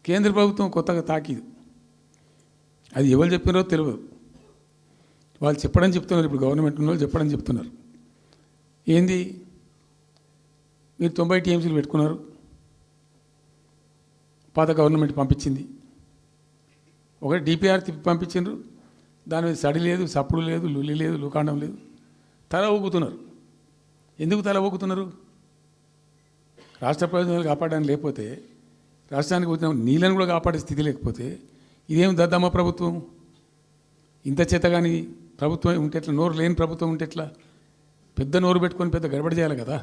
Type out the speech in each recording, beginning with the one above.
కేంద్ర ప్రభుత్వం కొత్తగా తాకీదు. అది ఎవరు చెప్పినారో తెలియదు. వాళ్ళు చెప్పడం చెప్తున్నారు. ఇప్పుడు గవర్నమెంట్ ఉన్న వాళ్ళు చెప్పడం చెప్తున్నారు. ఏంది, మీరు 90 టీఎంసీలు పెట్టుకున్నారు, పాత గవర్నమెంట్ పంపించింది. ఒకటి డిపిఆర్ తిప్పి పంపించిండ్రు, దాని మీద సడి లేదు, సప్పుడు లేదు, లుల్లి లేదు, లుకాండం లేదు. తల ఊగుతున్నారు. ఎందుకు తల ఊగుతున్నారు? రాష్ట్ర ప్రయోజనాలు కాపాడడానికి లేకపోతే, రాష్ట్రానికి వచ్చిన నీళ్ళని కూడా కాపాడే స్థితి లేకపోతే ఇదేం దద్దమ్మ ప్రభుత్వం? ఇంత చేత కానీ ప్రభుత్వం ఉంటే ఎట్లా? నోరు లేని ప్రభుత్వం ఉంటే ఎట్లా? పెద్ద నోరు పెట్టుకొని పెద్ద గడబడి చేయాలి కదా.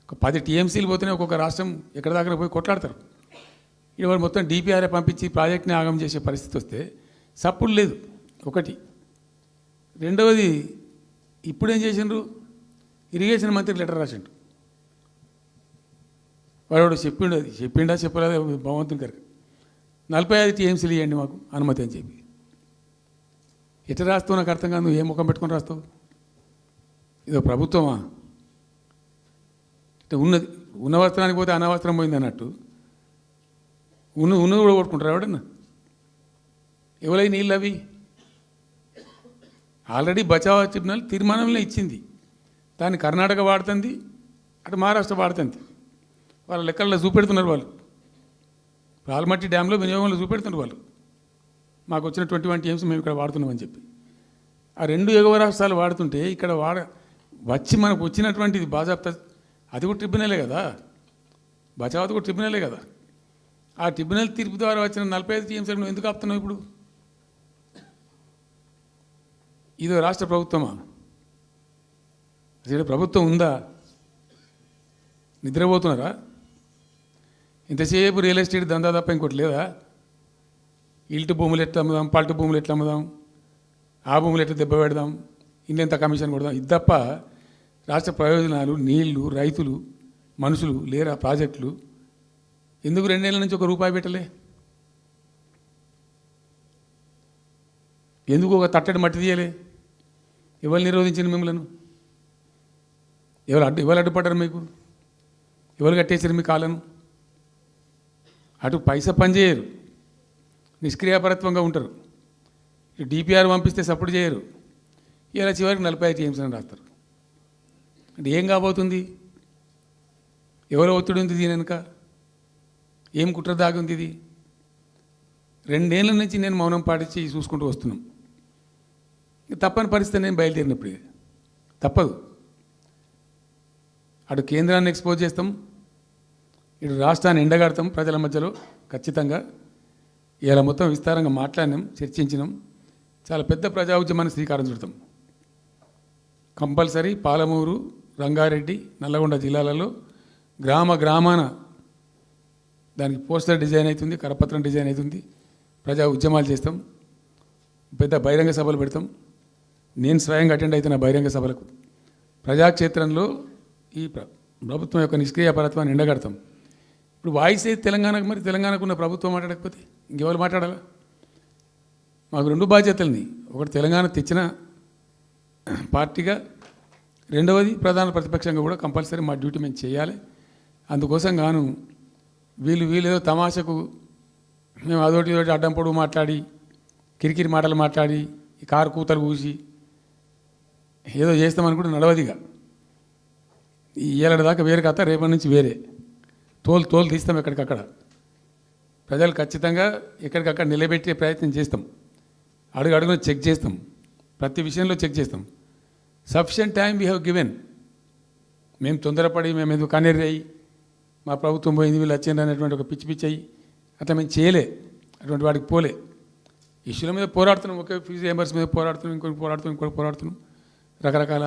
ఒక 10 టీఎంసీలు పోతేనే ఒక్కొక్క రాష్ట్రం ఎక్కడ దగ్గర పోయి కొట్లాడతారు. ఇవాళ మొత్తం డిపిఆర్ఏ పంపించి ప్రాజెక్ట్ని ఆగం చేసే పరిస్థితి వస్తే సప్పుడు లేదు ఒకటి. రెండవది, ఇప్పుడేం చేసిండ్రు, ఇరిగేషన్ మంత్రికి లెటర్ రాసిండు. వాడు చెప్పిండు, అది చెప్పిండా చెప్పలేదు భగవంతుని గారికి, 45 టీఎంసీలు ఇవ్వండి మాకు అనుమతి అని చెప్పి. ఎట్లా రాస్తావు నాకు అర్థం కాదు. నువ్వు ఏ ముఖం పెట్టుకొని రాస్తావు? ఇదో ప్రభుత్వమా? ఇట్లా ఉన్నది. ఉన్న వస్త్రానికి పోతే అనవసరం పోయింది అన్నట్టు ఉన్నది కూడా కొట్టుకుంటారు ఎవడన్నా. ఎవరై నీళ్ళు అవి ఆల్రెడీ బచావ్ ట్రిబ్యునల్ తీర్మానంలో ఇచ్చింది. దాన్ని కర్ణాటక వాడుతుంది, అటు మహారాష్ట్ర వాడుతుంది. వాళ్ళ లెక్కల్లో చూపెడుతున్నారు వాళ్ళు. ఆల్మట్టి డ్యాంలో వినియోగంలో చూపెడుతున్నారు వాళ్ళు. మాకు వచ్చిన 21 టీఎంసీ మేము ఇక్కడ వాడుతున్నామని చెప్పి. ఆ 2 ఎగువ రాష్ట్రాలు వాడుతుంటే ఇక్కడ వచ్చి మనకు వచ్చినటువంటిది బాజాప్తా, అది కూడా ట్రిబ్యునలే కదా. బచావత్ కూడా ట్రిబ్యునలే కదా. ఆ ట్రిబ్యునల్ తీర్పు ద్వారా వచ్చిన 45 టీఎంసీ నువ్వు ఎందుకు ఆపుతున్నావు ఇప్పుడు? ఇదో రాష్ట్ర ప్రభుత్వమా? అసలు ప్రభుత్వం ఉందా? నిద్రపోతున్నారా? ఇంతసేపు రియల్ ఎస్టేట్ దందా తప్ప ఇంకోటి లేదా? ఇల్టు భూములు ఎట్లా అమ్ముదాం, పల్టు భూములు ఎట్లా అమ్ముదాం, ఆ భూములు ఎట్లా దెబ్బ పెడదాం, ఇంకెంత కమిషన్ కొడదాం, ఇది తప్ప రాష్ట్ర ప్రయోజనాలు, నీళ్లు, రైతులు, మనుషులు లేరా? ప్రాజెక్టులు ఎందుకు 2 ఏళ్ళ నుంచి ₹1 పెట్టలే? ఎందుకు ఒక తట్టడి మట్టి తీయలే? ఎవరు నిరోధించిన మిమ్మల్ని? ఎవరు అడ్డుపడ్డారు మీకు? ఎవరు కట్టేసారు మీ కాలను? అటు పైసా పనిచేయరు, నిష్క్రియాపరత్వంగా ఉంటారు. డిపిఆర్ పంపిస్తే సపోర్ట్ చేయరు. ఇలా చివరికి 45 టీఎంసీ అని రాస్తారు. అంటే ఏం కాబోతుంది? ఎవరో ఒత్తిడి ఉంది దీని వెనుక? ఏం కుట్ర దాగి ఉంది ఇది? 2 ఏళ్ళ నుంచి నేను మౌనం పాటించి చూసుకుంటూ వస్తున్నాం. తప్పని పరిస్థితి నేను బయలుదేరినప్పుడు తప్పదు. అటు కేంద్రాన్ని ఎక్స్పోజ్ చేస్తాం, ఇటు రాష్ట్రాన్ని ఎండగడతాం ప్రజల మధ్యలో ఖచ్చితంగా. ఇలా మొత్తం విస్తారంగా మాట్లాడినాం, చర్చించినాం. చాలా పెద్ద ప్రజా ఉద్యమాన్ని శ్రీకారం చుడతాం. కంపల్సరీ పాలమూరు, రంగారెడ్డి, నల్లగొండ జిల్లాలలో గ్రామాన దానికి పోస్టర్ డిజైన్ అవుతుంది, కరపత్రం డిజైన్ అవుతుంది. ప్రజా ఉద్యమాలు చేస్తాం, పెద్ద బహిరంగ సభలు పెడతాం. నేను స్వయంగా అటెండ్ అవుతున్న బహిరంగ సభలకు. ప్రజాక్షేత్రంలో ఈ ప్రభుత్వం యొక్క నిష్క్రియాపరత్వాన్ని ఎండగడతాం. ఇప్పుడు వాయిస్ అయితే తెలంగాణకు, మరి తెలంగాణకు ఉన్న ప్రభుత్వం మాట్లాడకపోతే ఇంకెవరు మాట్లాడాలా? మాకు 2 బాధ్యతలని, ఒకటి తెలంగాణ తెచ్చిన పార్టీగా, రెండవది ప్రధాన ప్రతిపక్షంగా కూడా కంపల్సరీ మా డ్యూటీ మేము చేయాలి. అందుకోసం గాను వీళ్ళు ఏదో తమాషకు మేము అదోటి ఇదోటి అడ్డం పొడుగు మాట్లాడి, కిరికిరి మాటలు మాట్లాడి, ఈ కారు కూతలు కూసి ఏదో చేస్తామనుకుంటే నడవదిగా. ఈ ఏళ్ళ దాకా వేరే కథ, రేపటి నుంచి వేరే తోలు తీస్తాం ఎక్కడికక్కడ. ప్రజలు ఖచ్చితంగా ఎక్కడికక్కడ నిలబెట్టే ప్రయత్నం చేస్తాం. అడుగున చెక్ చేస్తాం, ప్రతి విషయంలో చెక్ చేస్తాం. Sufficient time we have given. మేము తొందరపడి మేము ఎందుకు కన్నెర్రి అయ్యి మా ప్రభుత్వం పోయింది వీళ్ళు వచ్చింది అనేటువంటి ఒక పిచ్చి అయ్యి అట్లా మేము చేయలే, అటువంటి వాడికి పోలే. ఇష్యూల మీద పోరాడుతున్నాం, ఒకే ఫీజు రియంబర్స్ మీద పోరాడుతున్నాం, ఇంకోటి పోరాడుతున్నాం, రకరకాల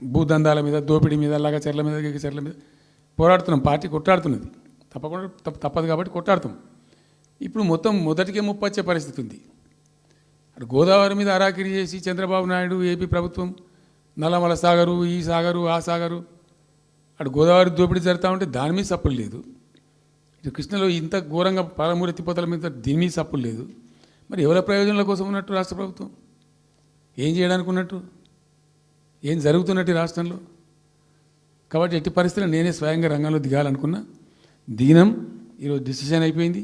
భూదందాల మీద, దోపిడీ మీద, లగచర్ల మీద, గిగచర్ల మీద పోరాడుతున్నాం. పార్టీ కొట్టాడుతున్నది, తప్పకుండా తప్పదు కాబట్టి కొట్టాడుతాం. ఇప్పుడు మొత్తం మొదటికే ముప్పొచ్చే పరిస్థితి ఉంది. అటు గోదావరి మీద అరాకిరి చేసి చంద్రబాబు నాయుడు, ఏపీ ప్రభుత్వం నల్లమల సాగరు, ఈ సాగరు, ఆ సాగరు, అటు గోదావరి దోపిడీ జరుగుతూ ఉంటే దాని మీద సప్పులు లేదు. ఇటు కృష్ణలో ఇంత ఘోరంగా పాలమూరు ఎత్తిపోతల మీద దీని మీద సప్పులు లేదు. మరి ఎవరి ప్రయోజనాల కోసం ఉన్నట్టు రాష్ట్ర ప్రభుత్వం? ఏం చేయడానికి ఉన్నట్టు? ఏం జరుగుతున్నట్టు ఈ రాష్ట్రంలో? కాబట్టి ఎట్టి పరిస్థితుల్లో నేనే స్వయంగా రంగంలో దిగాలనుకున్నా. దినం ఈరోజు డిసిషన్ అయిపోయింది.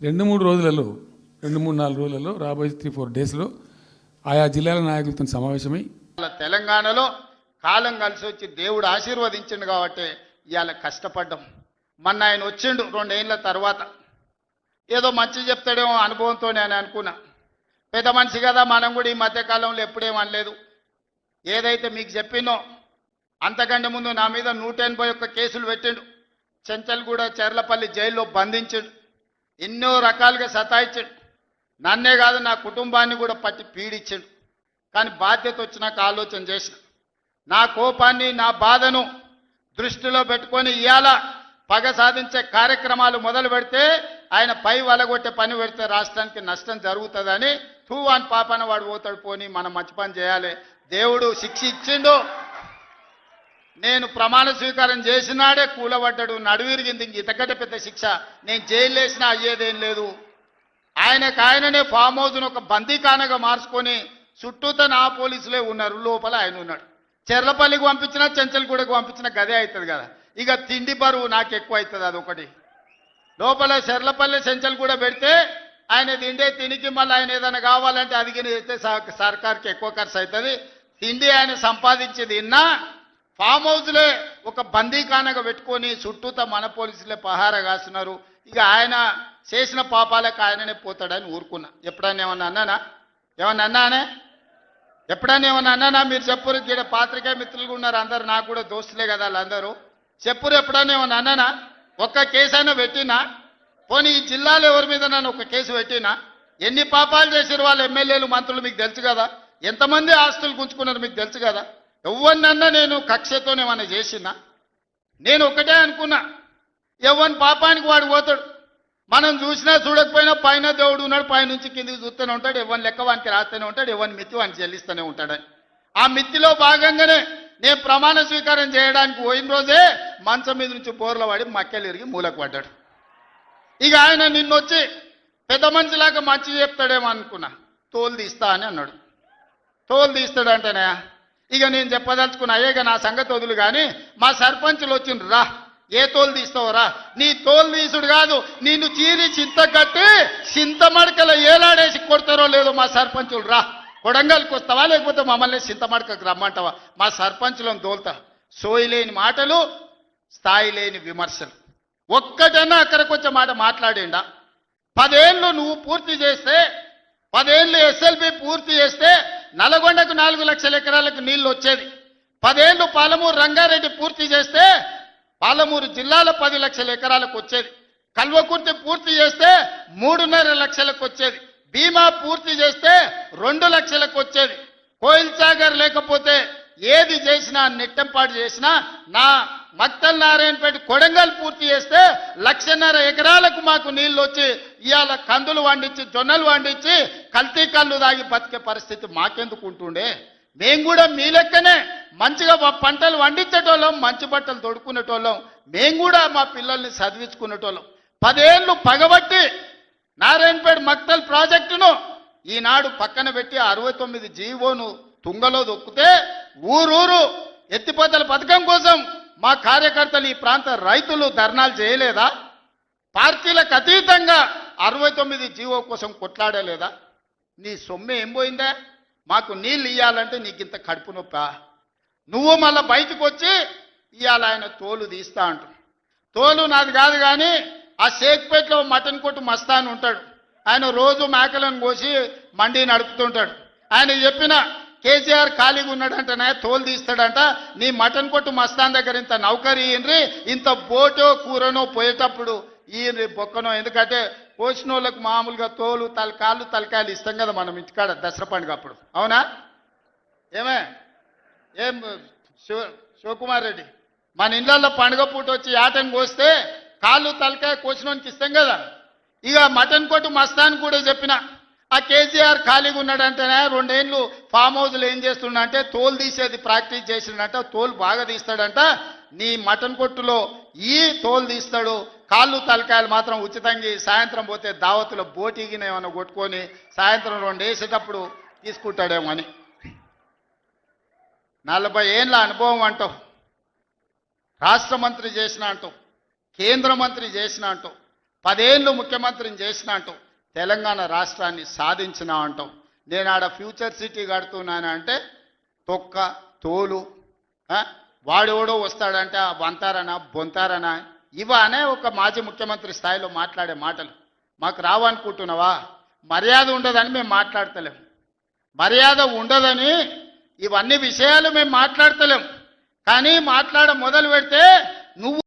2-3 రోజులలో 2-4 రోజులలో రాబోయే 3-4 డేస్లో ఆయా జిల్లాల నాయకులతో సమావేశమై తెలంగాణలో కాలం కలిసి వచ్చి దేవుడు ఆశీర్వదించిండు కాబట్టి ఇవాళ కష్టపడ్డాం. మొన్న ఆయన వచ్చిండు 2 ఏళ్ల తర్వాత, ఏదో మంచి చెప్తాడేమో అనుభవంతో నేను అనుకున్నా. పెద్ద మనిషి కదా, మనం కూడా ఈ మధ్యకాలంలో ఎప్పుడేం అనలేదు. ఏదైతే మీకు చెప్పినో అంతకంటే ముందు నా మీద 181 కేసులు పెట్టిండు. చెంచల్గూడ చెర్లపల్లి జైల్లో బంధించిండు. ఎన్నో రకాలుగా సతాయించాడు. నన్నే కాదు నా కుటుంబాన్ని కూడా పట్టి పీడించాడు. కానీ బాధ్యత వచ్చినాక ఆలోచన చేసిన, నా కోపాన్ని నా బాధను దృష్టిలో పెట్టుకొని ఇవాళ పగ సాధించే కార్యక్రమాలు మొదలు పెడితే ఆయన పై వలగొట్టే పని పెడితే రాష్ట్రానికి నష్టం జరుగుతుందని తూవాన్ పాపన వాడు పోతాడు, పోని మనం మంచి పని చేయాలి. దేవుడు శిక్ష ఇచ్చిండు. నేను ప్రమాణ స్వీకారం చేసినాడే కూలబడ్డాడు, నడువిరిగింది. ఇంతకంటే పెద్ద శిక్ష నేను జైలు వేసినా అయ్యేదేం లేదు. ఆయననే ఫామ్ హౌస్ను ఒక బందీఖానగా మార్చుకొని చుట్టూతో నా పోలీసులే ఉన్నారు, లోపల ఆయన ఉన్నాడు. చెర్లపల్లికి పంపించినా చెంచల్గూడకు పంపించినా గదే అవుతుంది కదా. ఇక తిండి బరువు నాకు ఎక్కువ అవుతుంది. అదొకటి. లోపల చెర్లపల్లి చెంచల్గూడ పెడితే ఆయన తిండే తినికి మళ్ళీ ఆయన ఏదైనా కావాలంటే అదిగితే సర్కార్కి ఎక్కువ ఖర్చు అవుతుంది. తిండి ఆయన సంపాదించేది ఇన్నా ఫామ్ హౌస్లే ఒక బందీఖానగా పెట్టుకొని చుట్టూతో మన పోలీసులే పహారా కాస్తున్నారు. ఇక ఆయన చేసిన పాపాలకు ఆయననే పోతాడని ఊరుకున్నా. ఎప్పుడైనా ఏమన్నా అన్నానా? ఎప్పుడైనా ఏమన్నా అన్నానా? మీరు చెప్పురు. ఇక్కడ పాత్రికేయ మిత్రులు ఉన్నారు అందరు, నాకు కూడా దోస్తులే కదా వాళ్ళందరూ. చెప్పురు, ఎప్పుడైనా ఏమన్నా అన్నానా? ఒక్క కేసు అయినా పెట్టినా? పోనీ ఈ జిల్లాలో ఎవరి మీద నన్ను ఒక కేసు పెట్టినా? ఎన్ని పాపాలు చేసారు వాళ్ళు ఎమ్మెల్యేలు మంత్రులు మీకు తెలుసు కదా. ఎంతమంది ఆస్తులు గుంజుకున్నారు మీకు తెలుసు కదా. ఎవరినన్నా నేను కక్షతోనేమన్నా చేసినా? నేను ఒకటే అనుకున్నా, ఎవరి పాపానికి వాడు పోతాడు. మనం చూసినా చూడకపోయినా పైన దేవుడు ఉన్నాడు, పైనుంచి కిందికి చూస్తూనే ఉంటాడు. ఎవరిని లెక్క వానికి రాస్తూనే ఉంటాడు, ఎవరిని మిత్తి వానికి చెల్లిస్తూనే ఉంటాడని. ఆ మిత్తిలో భాగంగానే నేను ప్రమాణ స్వీకారం చేయడానికి పోయిన రోజే మంచం మీద నుంచి బోర్ల పడి మక్కెలు ఇరిగి మూలకు పడ్డాడు. ఇక ఆయన నిన్నొచ్చి పెద్ద మనిషిలాగా మంచి చెప్తాడేమో అనుకున్నా. తోలు తీస్తా అని అన్నాడు. తోలు తీస్తాడంటేనే ఇక నేను చెప్పదలుచుకున్నా, అయ్యేగా నా సంగతి వదులు. కానీ మా సర్పంచులు వచ్చిండ్రు, రా ఏ తోలు తీస్తావురా? నీ తోలు తీసుడు కాదు, నిన్ను చీరి చింత కట్టి చింతమడకల ఏలాడేసి కొడతారో లేదో మా సర్పంచులు, రా కొడంగల్కి వస్తావా లేకపోతే మమ్మల్ని చింతమడకకు రమ్మంటావా? మా సర్పంచులను తోలుతా. సోయి లేని మాటలు, స్థాయి లేని విమర్శలు. ఒక్కటన్నా అక్కడికి వచ్చే మాట మాట్లాడిండా? 10 ఏళ్ళు నువ్వు పూర్తి చేస్తే, 10 ఏళ్ళు ఎస్ఎల్బి పూర్తి చేస్తే నల్గొండకు 4 లక్షల ఎకరాలకు నీళ్లు వచ్చేది. 10 ఏళ్ళు పాలమూరు రంగారెడ్డి పూర్తి చేస్తే పాలమూరు జిల్లాలో 10 లక్షల ఎకరాలకు వచ్చేది. కల్వకుర్తి పూర్తి చేస్తే 3.5 లక్షలకు వచ్చేది. భీమా పూర్తి చేస్తే 2 లక్షలకు వచ్చేది. కోయిల్ సాగర్ లేకపోతే ఏది చేసినా, నెట్టంపాటు చేసినా, నా మక్తల్ నారాయణపేట కొడంగల్ పూర్తి చేస్తే 1.5 ఎకరాలకు మాకు నీళ్లు వచ్చి ఇవాళ కందులు వండించి జొన్నలు వండించి కల్తీ కళ్ళు దాగి బతికే పరిస్థితి మాకెందుకు ఉంటుండే? మేము కూడా మీ లెక్కనే మంచిగా పంటలు వండించేటోళ్ళం, మంచి బట్టలు తొడుక్కునేటోళ్ళం. మేము కూడా మా పిల్లల్ని చదివించుకునేటోళ్ళం. 10 ఏళ్ళు పగబట్టి నారాయణపేట మక్తల్ ప్రాజెక్టును ఈనాడు పక్కన పెట్టి 69 జీవోను తుంగలో దొక్కితే ఊరూరు ఎత్తిపోతల పథకం కోసం మా కార్యకర్తలు, ఈ ప్రాంత రైతులు ధర్నాలు చేయలేదా? పార్టీలకు అతీతంగా 69 జీవో కోసం కొట్లాడలేదా? నీ సొమ్మె ఏం పోయిందా? మాకు నీళ్ళు ఇవ్వాలంటే నీకు ఇంత కడుపు నొప్పా? నువ్వు మళ్ళీ బయటకు వచ్చి ఇవాళ ఆయన తోలు తీస్తా అంటు. తోలు నాది కాదు, కానీ ఆ షేక్పేటలో మటన్ కొట్టు మస్తాన్ ఉంటాడు. ఆయన రోజు మేకలను కోసి మండి నడుపుతుంటాడు. ఆయన చెప్పిన కేసీఆర్ ఖాళీగా ఉన్నాడంటనే తోలు తీస్తాడంట. నీ మటన్ కొట్టు మస్తాన్ దగ్గర ఇంత నౌకరీ ఇయ్యండ్రి, ఇంత బోటో కూరనో పోయేటప్పుడు ఈయన బొక్కనో. ఎందుకంటే కోసిన వాళ్ళకు మామూలుగా తోలు కాళ్ళు తలకాయలు ఇస్తాం కదా మనం ఇంటికాడ దసరా పండుగ అప్పుడు. అవునా? ఏం శివకుమార్ రెడ్డి, మన ఇళ్ళల్లో పండుగ పూట వచ్చి యాటను కోస్తే కాళ్ళు తలకాయ కోసినోనికి ఇస్తాం కదా. ఇక మటన్ కొట్టు మస్తాన్ కూడా చెప్పిన, ఆ కేసీఆర్ ఖాళీగా ఉన్నాడంటేనే 2 ఏళ్ళు ఫామ్ హౌస్లో ఏం చేస్తుండంటే తోలు తీసేది ప్రాక్టీస్ చేసిండంట. తోలు బాగా తీస్తాడంట. నీ మటన్ కొట్టులో ఈ తోలు తీస్తాడు, కాళ్ళు తలకాయలు మాత్రం ఉచితంగా సాయంత్రం పోతే దావతులో బోటిగిన ఏమైనా కొట్టుకొని సాయంత్రం 2 వేసేటప్పుడు తీసుకుంటాడేమో అని. 40 ఏళ్ళ అనుభవం అంటావు, రాష్ట్ర మంత్రి చేసిన అంటావు, కేంద్ర మంత్రి చేసిన అంటావు, 10 ఏళ్ళు ముఖ్యమంత్రిని చేసిన అంటావు, తెలంగాణ రాష్ట్రాన్ని సాధించిన అంటావు. నేను ఆడ ఫ్యూచర్ సిటీ కడుతున్నాను అంటే తొక్క తోలు, వాడెవడో వస్తాడంటే ఆ వంతారనా బొంతారనా ఇవనే ఒక మాజీ ముఖ్యమంత్రి స్థాయిలో మాట్లాడే మాటలు మాకు రావనుకుంటున్నావా? మర్యాద ఉండదని మేము మాట్లాడతలేం, మర్యాద ఉండదని ఇవన్నీ విషయాలు మేము మాట్లాడతలేం. కానీ మాట్లాడ మొదలు పెడితే నువ్వు